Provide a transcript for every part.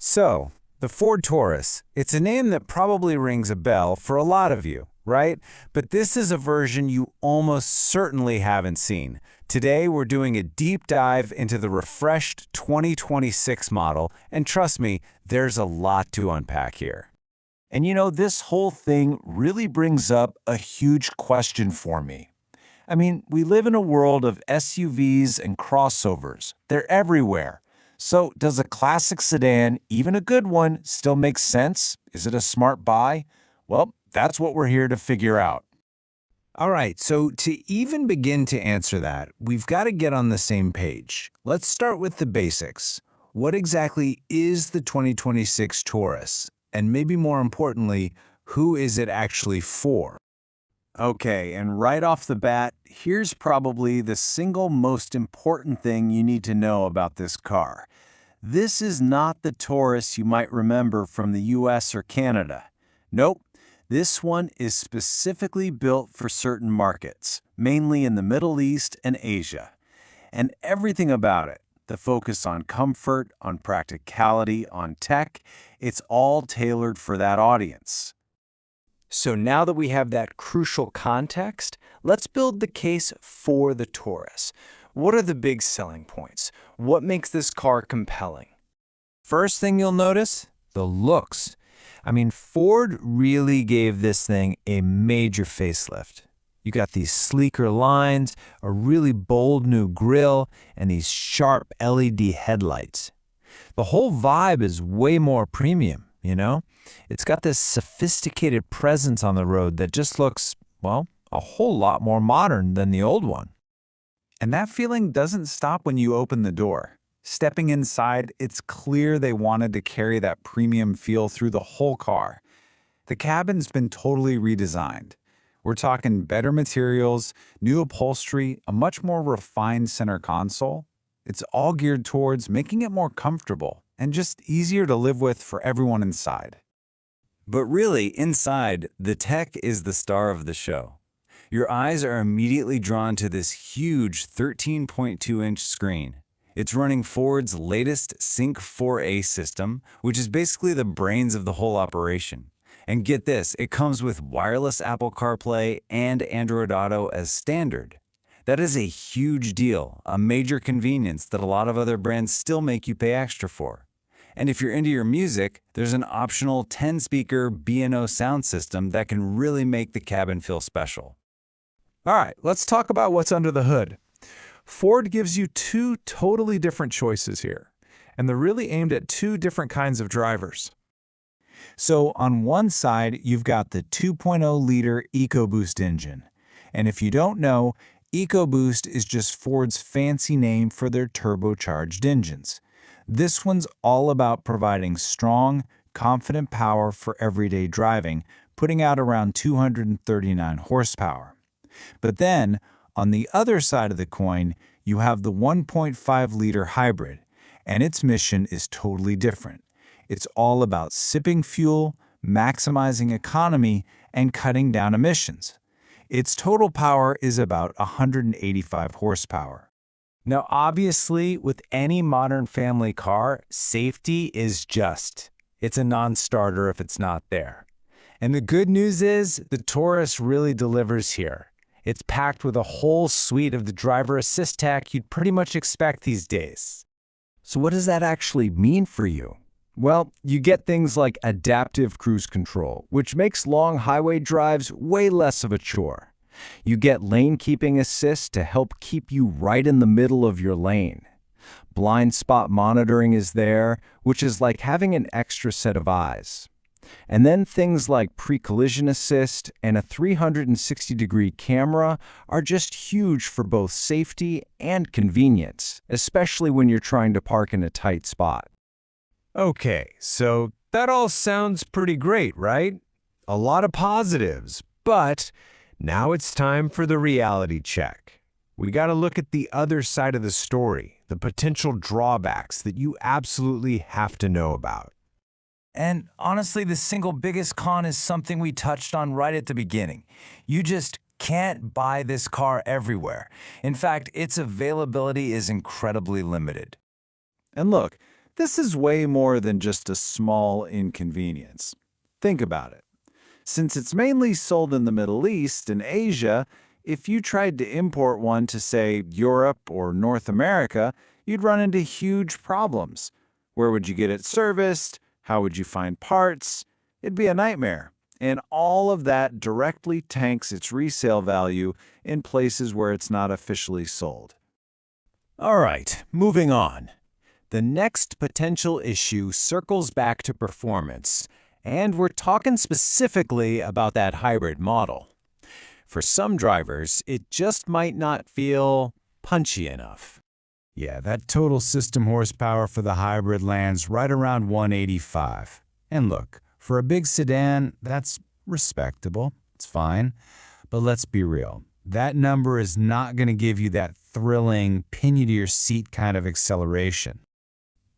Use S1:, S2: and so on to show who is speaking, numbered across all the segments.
S1: So, the Ford Taurus, it's a name that probably rings a bell for a lot of you, right? But this is a version you almost certainly haven't seen. Today, we're doing a deep dive into the refreshed 2026 model, and trust me, there's a lot to unpack here.
S2: And this whole thing really brings up a huge question for me. I mean, we live in a world of SUVs and crossovers. They're everywhere. So does a classic sedan, even a good one, still make sense? Is it a smart buy? Well, that's what we're here to figure out.
S1: All right, so to even begin to answer that, we've got to get on the same page. Let's start with the basics. What exactly is the 2026 Taurus? And maybe more importantly, who is it actually for?
S2: Okay, and right off the bat, here's probably the single most important thing you need to know about this car. This is not the Taurus you might remember from the US or Canada. Nope, this one is specifically built for certain markets, mainly in the Middle East and Asia. And everything about it, the focus on comfort, on practicality, on tech, it's all tailored for that audience.
S1: So now that we have that crucial context, let's build the case for the Taurus. What are the big selling points? What makes this car compelling? First thing you'll notice, the looks. I mean, Ford really gave this thing a major facelift. You got these sleeker lines, a really bold new grille, and these sharp LED headlights. The whole vibe is way more premium, It's got this sophisticated presence on the road that just looks, well, a whole lot more modern than the old one.
S3: And that feeling doesn't stop when you open the door. Stepping inside, it's clear they wanted to carry that premium feel through the whole car. The cabin's been totally redesigned. We're talking better materials, new upholstery, a much more refined center console. It's all geared towards making it more comfortable and just easier to live with for everyone inside.
S1: But really, inside, the tech is the star of the show. Your eyes are immediately drawn to this huge 13.2-inch screen. It's running Ford's latest Sync 4A system, which is basically the brains of the whole operation. And get this, it comes with wireless Apple CarPlay and Android Auto as standard. That is a huge deal, a major convenience that a lot of other brands still make you pay extra for. And if you're into your music, there's an optional 10-speaker B&O sound system that can really make the cabin feel special.
S3: All right, let's talk about what's under the hood. Ford gives you two totally different choices here, and they're really aimed at two different kinds of drivers. So on one side, you've got the 2.0-liter EcoBoost engine. And if you don't know, EcoBoost is just Ford's fancy name for their turbocharged engines. This one's all about providing strong, confident power for everyday driving, putting out around 239 horsepower. But then, on the other side of the coin, you have the 1.5-liter hybrid, and its mission is totally different. It's all about sipping fuel, maximizing economy, and cutting down emissions. Its total power is about 185 horsepower. Now, obviously, with any modern family car, safety is it's a non-starter if it's not there. And the good news is, the Taurus really delivers here. It's packed with a whole suite of the driver assist tech you'd pretty much expect these days.
S2: So what does that actually mean for you? Well, you get things like adaptive cruise control, which makes long highway drives way less of a chore. You get lane keeping assist to help keep you right in the middle of your lane. Blind spot monitoring is there, which is like having an extra set of eyes. And then things like pre-collision assist and a 360-degree camera are just huge for both safety and convenience, especially when you're trying to park in a tight spot.
S1: Okay, so that all sounds pretty great, right? A lot of positives, but now it's time for the reality check. We got to look at the other side of the story, the potential drawbacks that you absolutely have to know about.
S3: And honestly, the single biggest con is something we touched on right at the beginning. You just can't buy this car everywhere. In fact, its availability is incredibly limited. And look,
S2: This is way more than just a small inconvenience. Think about it. Since it's mainly sold in the Middle East and Asia, if you tried to import one to, say, Europe or North America, you'd run into huge problems. Where would you get it serviced? How would you find parts? It'd be a nightmare. And all of that directly tanks its resale value in places where it's not officially sold.
S1: All right, moving on. The next potential issue circles back to performance, and we're talking specifically about that hybrid model. For some drivers, it just might not feel punchy enough.
S2: Yeah, that total system horsepower for the hybrid lands right around 185. And look, for a big sedan, that's respectable. It's fine. But let's be real. That number is not going to give you that thrilling, pin-you-to-your-seat kind of acceleration.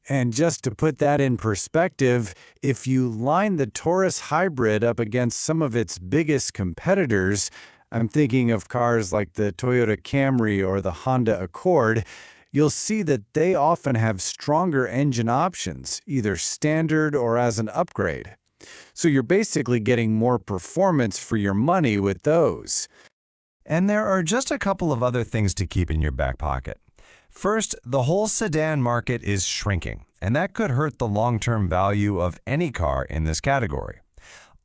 S2: And just to put that in perspective, if you line the Taurus hybrid up against some of its biggest competitors, I'm thinking of cars like the Toyota Camry or the Honda Accord, you'll see that they often have stronger engine options, either standard or as an upgrade. So you're basically getting more performance for your money with those.
S1: And there are just a couple of other things to keep in your back pocket. First, the whole sedan market is shrinking, and that could hurt the long-term value of any car in this category.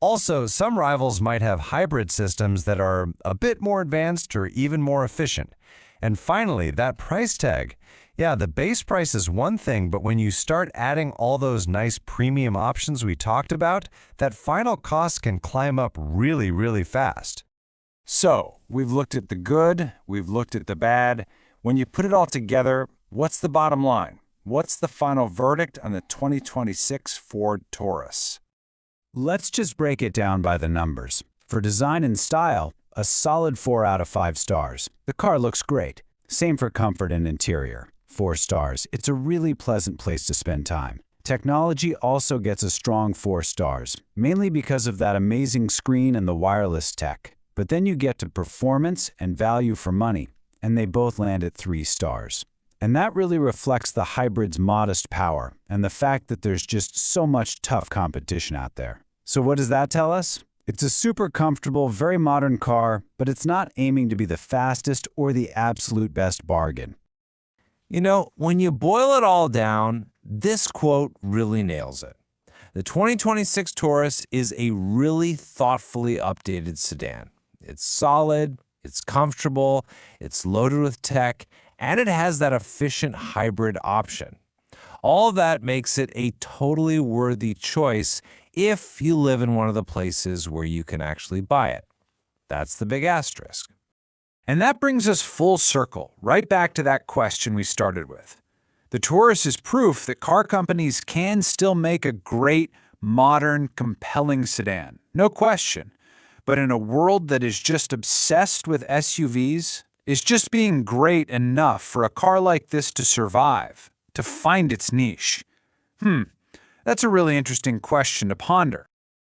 S1: Also, some rivals might have hybrid systems that are a bit more advanced or even more efficient. And finally, that price tag. Yeah, the base price is one thing, but when you start adding all those nice premium options we talked about, that final cost can climb up really, really fast.
S2: So, we've looked at the good, we've looked at the bad. When you put it all together, what's the bottom line? What's the final verdict on the 2026 Ford Taurus?
S4: Let's just break it down by the numbers. For design and style, a solid 4 out of 5 stars. The car looks great. Same for comfort and interior. 4 stars. It's a really pleasant place to spend time. Technology also gets a strong 4 stars, mainly because of that amazing screen and the wireless tech. But then you get to performance and value for money, and they both land at 3 stars. And that really reflects the hybrid's modest power and the fact that there's just so much tough competition out there. So what does that tell us? It's a super comfortable, very modern car, but it's not aiming to be the fastest or the absolute best bargain.
S1: You know, when you boil it all down, this quote really nails it. The 2026 Taurus is a really thoughtfully updated sedan. It's solid, it's comfortable, it's loaded with tech, and it has that efficient hybrid option. All of that makes it a totally worthy choice if you live in one of the places where you can actually buy it. That's the big asterisk.
S3: And that brings us full circle, right back to that question we started with. The Taurus is proof that car companies can still make a great, modern, compelling sedan. No question. But in a world that is just obsessed with SUVs, is just being great enough for a car like this to survive, to find its niche? That's a really interesting question to ponder.